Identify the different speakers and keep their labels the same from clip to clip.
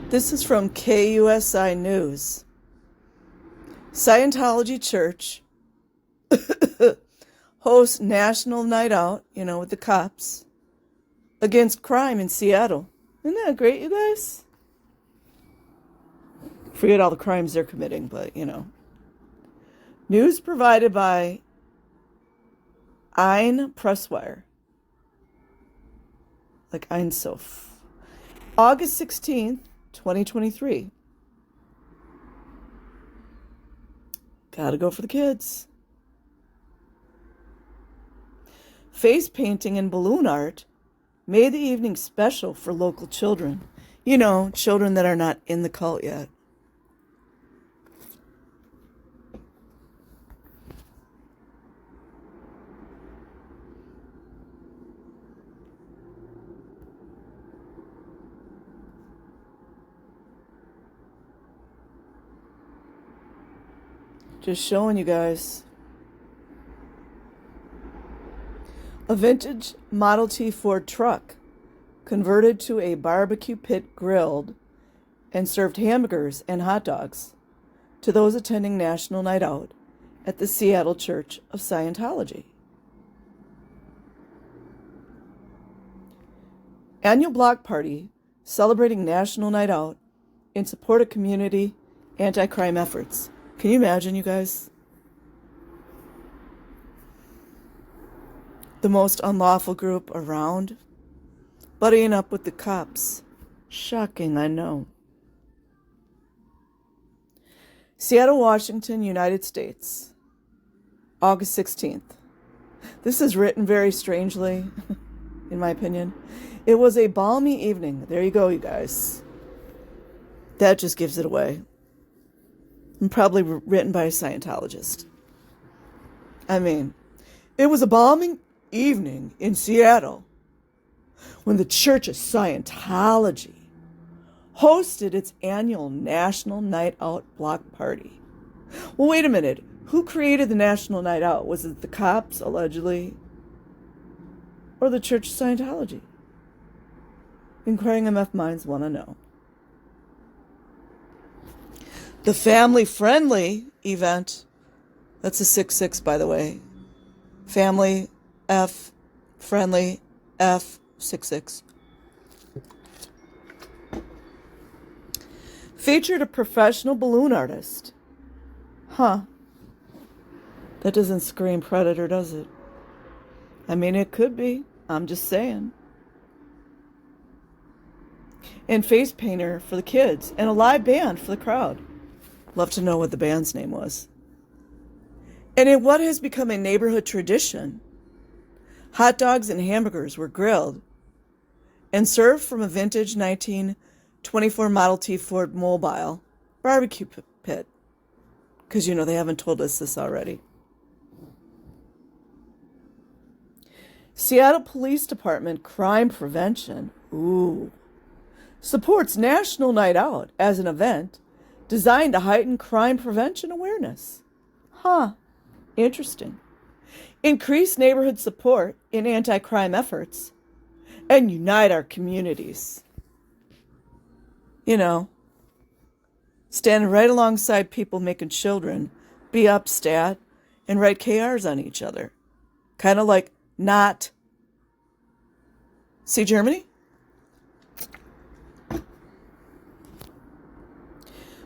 Speaker 1: This is from KUSI News. Scientology Church hosts National Night Out, with the cops, against crime in Seattle. Isn't that great, you guys? Forget all the crimes they're committing, but, News provided by Ein Presswire. Like Einsof. August 16th, 2023. Gotta go for the kids. Face painting and balloon art made the evening special for local children. Children that are not in the cult yet. Just showing you guys. A vintage Model T Ford truck converted to a barbecue pit grilled and served hamburgers and hot dogs to those attending National Night Out at the Seattle Church of Scientology. Annual block party celebrating National Night Out in support of community anti-crime efforts. Can you imagine, you guys? The most unlawful group around, buddying up with the cops. Shocking, I know. Seattle, Washington, United States, August 16th. This is written very strangely, in my opinion. It was a balmy evening. There you go, you guys. That just gives it away. And probably written by a Scientologist. It was a balmy evening in Seattle when the Church of Scientology hosted its annual National Night Out block party. Well, wait a minute. Who created the National Night Out? Was it the cops, allegedly? Or the Church of Scientology? Inquiring MF minds want to know. The family-friendly event, that's a 6-6, by the way. Family, F, friendly, F, 6-6. Featured a professional balloon artist. Huh. That doesn't scream predator, does it? It could be. I'm just saying. And face painter for the kids, and a live band for the crowd. Love to know what the band's name was. And in what has become a neighborhood tradition, hot dogs and hamburgers were grilled and served from a vintage 1924 Model T Ford Mobile barbecue pit. Because, they haven't told us this already. Seattle Police Department Crime Prevention, supports National Night Out as an event designed to heighten crime prevention awareness. Interesting. Increase neighborhood support in anti-crime efforts and unite our communities. Standing right alongside people making children be upstat and write KRs on each other. Kind of like not. See Germany?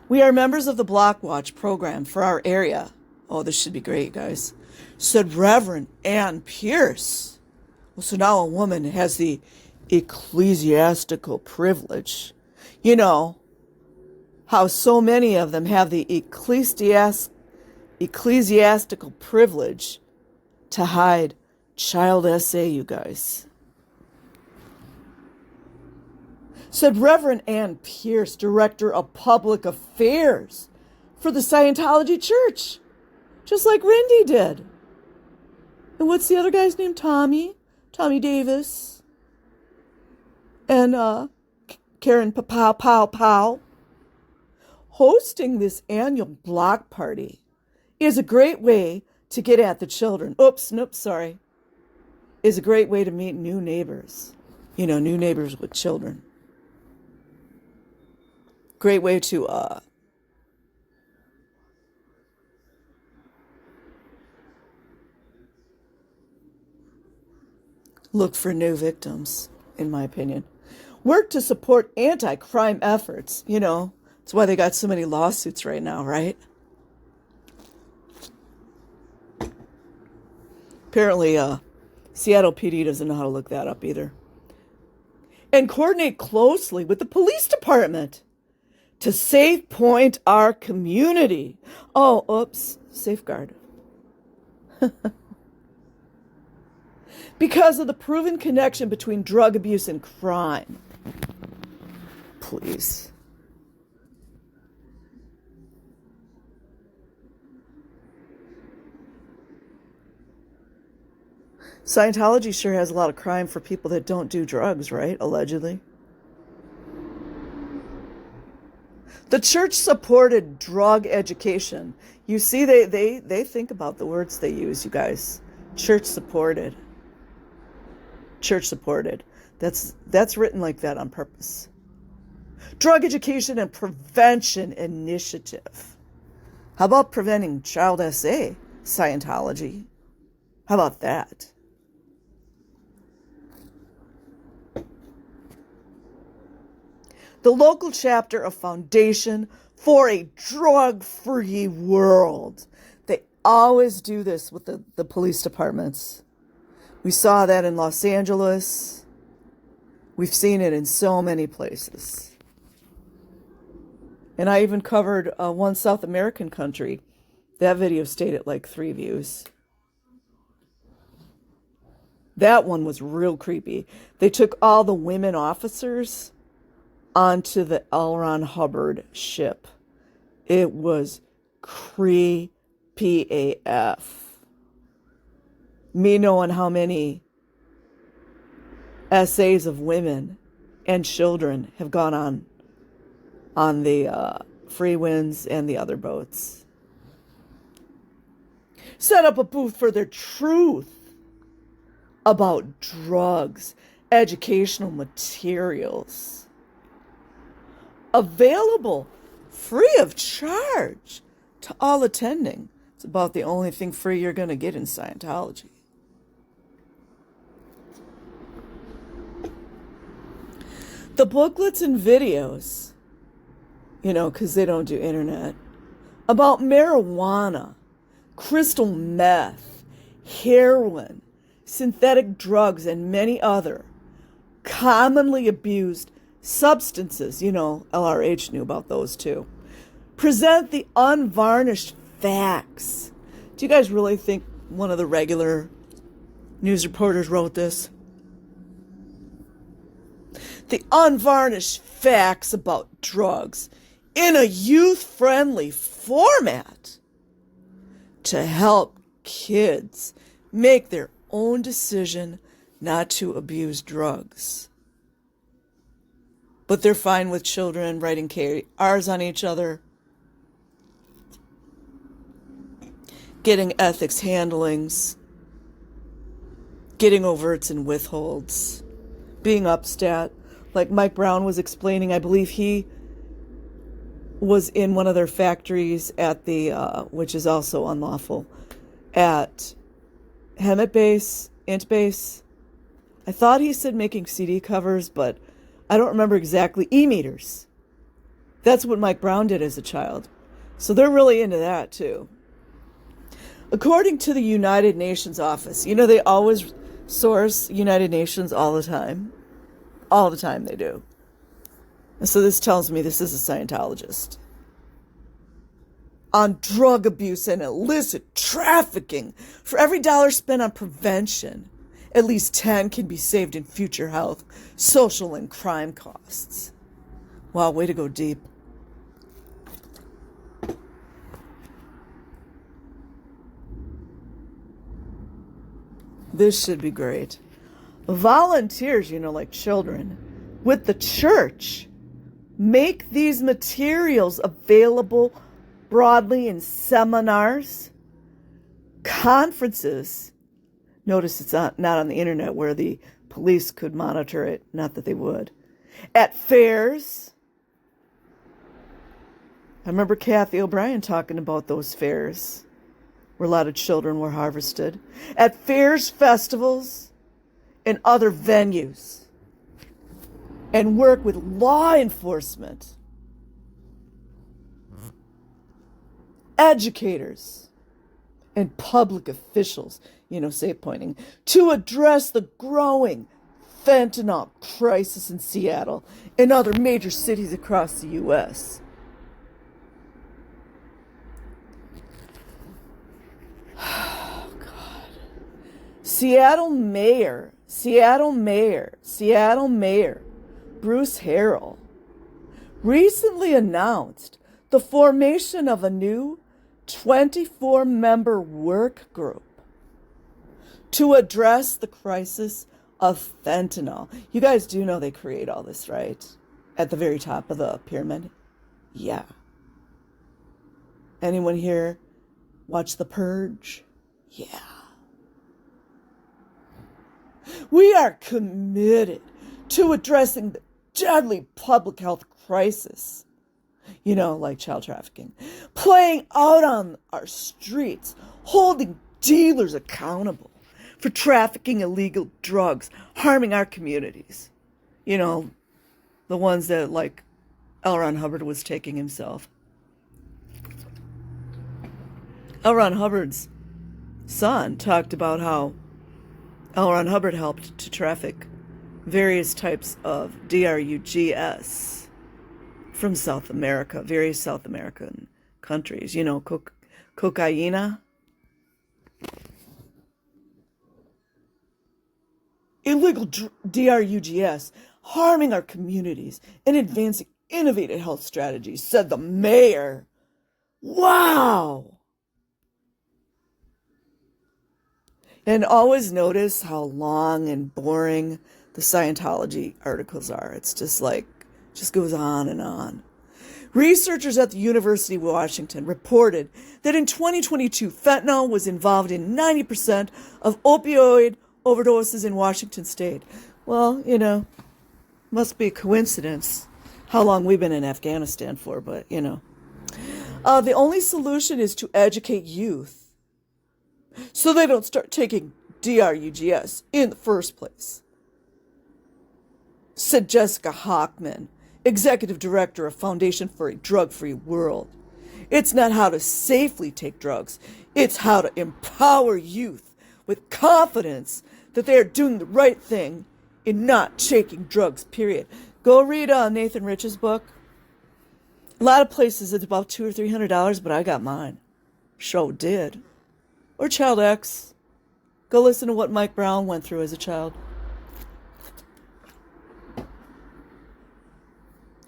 Speaker 1: We are members of the Block Watch program for our area. Oh, this should be great, guys. Said Reverend Ann Pierce. Well, so now a woman has the ecclesiastical privilege. How so many of them have the ecclesiastical privilege to hide child SA, you guys. Said Reverend Ann Pierce, Director of Public Affairs for the Scientology Church, just like Rindy did. And what's the other guy's name? Tommy Davis. And Karen Pow. Hosting this annual block party is a great way to get at the children. Is a great way to meet new neighbors. New neighbors with children. Great way to look for new victims, in my opinion. Work to support anti-crime efforts. You know, that's why they got so many lawsuits right now, right? Apparently, Seattle PD doesn't know how to look that up either. And coordinate closely with the police department to safe point our community. Oh, oops, safeguard. Because of the proven connection between drug abuse and crime. Please. Scientology sure has a lot of crime for people that don't do drugs, right? Allegedly. The church supported drug education. You see, they think about the words they use, you guys. Church supported. Church supported. That's written like that on purpose. Drug education and prevention initiative. How about preventing child SA, Scientology? How about that? The local chapter of Foundation for a Drug-Free World. They always do this with the police departments. We saw that in Los Angeles. We've seen it in so many places. And I even covered one South American country. That video stayed at like 3 views. That one was real creepy. They took all the women officers onto the L. Ron Hubbard ship. It was creepy AF. Me knowing how many essays of women and children have gone on the Free Winds and the other boats. Set up a booth for their truth about drugs, educational materials. Available free of charge to all attending. It's about the only thing free you're going to get in Scientology. The booklets and videos, you know, because they don't do internet, about marijuana, crystal meth, heroin, synthetic drugs, and many other commonly abused substances, you know, LRH knew about those too, present the unvarnished facts. Do you guys really think one of the regular news reporters wrote this? The unvarnished facts about drugs in a youth-friendly format to help kids make their own decision not to abuse drugs. But they're fine with children writing KRs on each other, getting ethics handlings, getting overts and withholds, being upstat. Like Mike Brown was explaining, I believe he was in one of their factories at the, which is also unlawful, at Hemet Base, Int Base. I thought he said making CD covers, but I don't remember exactly. E-meters. That's what Mike Brown did as a child. So they're really into that too. According to the United Nations office, you know, they always source United Nations all the time. All the time they do. And so this tells me this is a Scientologist. On drug abuse and illicit trafficking, for every dollar spent on prevention, at least 10 can be saved in future health, social, and crime costs. Wow, way to go deep. This should be great. Volunteers, you know, like children, with the church, make these materials available broadly in seminars, conferences. Notice it's not on the internet where the police could monitor it, not that they would. At fairs, I remember Kathy O'Brien talking about those fairs where a lot of children were harvested at fairs, festivals, and other venues, and work with law enforcement, educators, and public officials, say pointing, to address the growing fentanyl crisis in Seattle and other major cities across the U.S. Oh, God. Seattle Mayor Bruce Harrell recently announced the formation of a new 24-member work group to address the crisis of fentanyl. You guys do know they create all this, right? At the very top of the pyramid? Yeah. Anyone here watch The Purge? Yeah. We are committed to addressing the deadly public health crisis, like child trafficking, playing out on our streets, holding dealers accountable for trafficking illegal drugs, harming our communities. The ones that, like, L. Ron Hubbard was taking himself. L. Ron Hubbard's son talked about how L. Ron Hubbard helped to traffic various types of drugs from South America, various South American countries. Cocaine. Illegal drugs, harming our communities and advancing innovative health strategies, said the mayor. Wow! And always notice how long and boring the Scientology articles are. It's just goes on and on. Researchers at the University of Washington reported that in 2022, fentanyl was involved in 90% of opioid overdoses in Washington state. Well, must be a coincidence how long we've been in Afghanistan for, but, the only solution is to educate youth so they don't start taking drugs in the first place, said Jessica Hockman, executive director of Foundation for a Drug-Free World. It's not how to safely take drugs. It's how to empower youth with confidence that they are doing the right thing in not taking drugs, period. Go read Nathan Rich's book. A lot of places it's about $200 or $300, but I got mine. Sure did. Or Child X. Go listen to what Mike Brown went through as a child.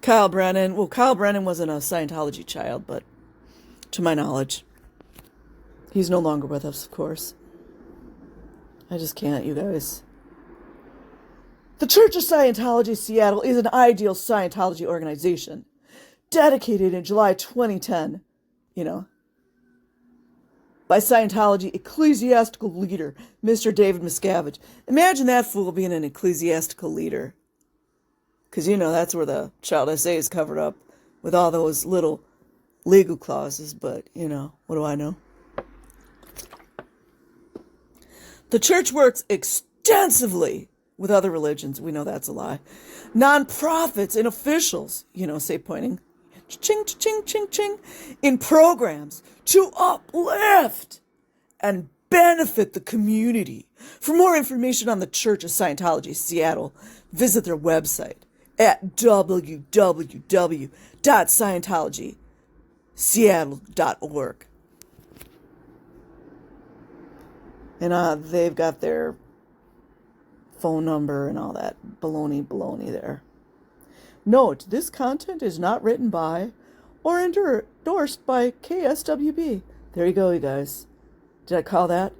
Speaker 1: Kyle Brennan. Well, Kyle Brennan wasn't a Scientology child, but to my knowledge, he's no longer with us, of course. I just can't, you guys. The Church of Scientology Seattle is an ideal Scientology organization dedicated in July 2010, by Scientology ecclesiastical leader, Mr. David Miscavige. Imagine that fool being an ecclesiastical leader. Because, that's where the Child SA is covered up with all those little legal clauses. But, what do I know? The church works extensively with other religions. We know that's a lie. Nonprofits and officials, say pointing, ching, ching, ching, ching, in programs to uplift and benefit the community. For more information on the Church of Scientology Seattle, visit their website at www.scientologyseattle.org. And they've got their phone number and all that baloney there. Note, this content is not written by or endorsed by KSWB. There you go, you guys. Did I call that?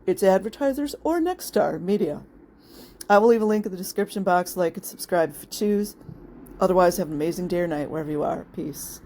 Speaker 1: It's advertisers or Nexstar Media. I will leave a link in the description box. Like and subscribe if you choose. Otherwise, have an amazing day or night wherever you are. Peace.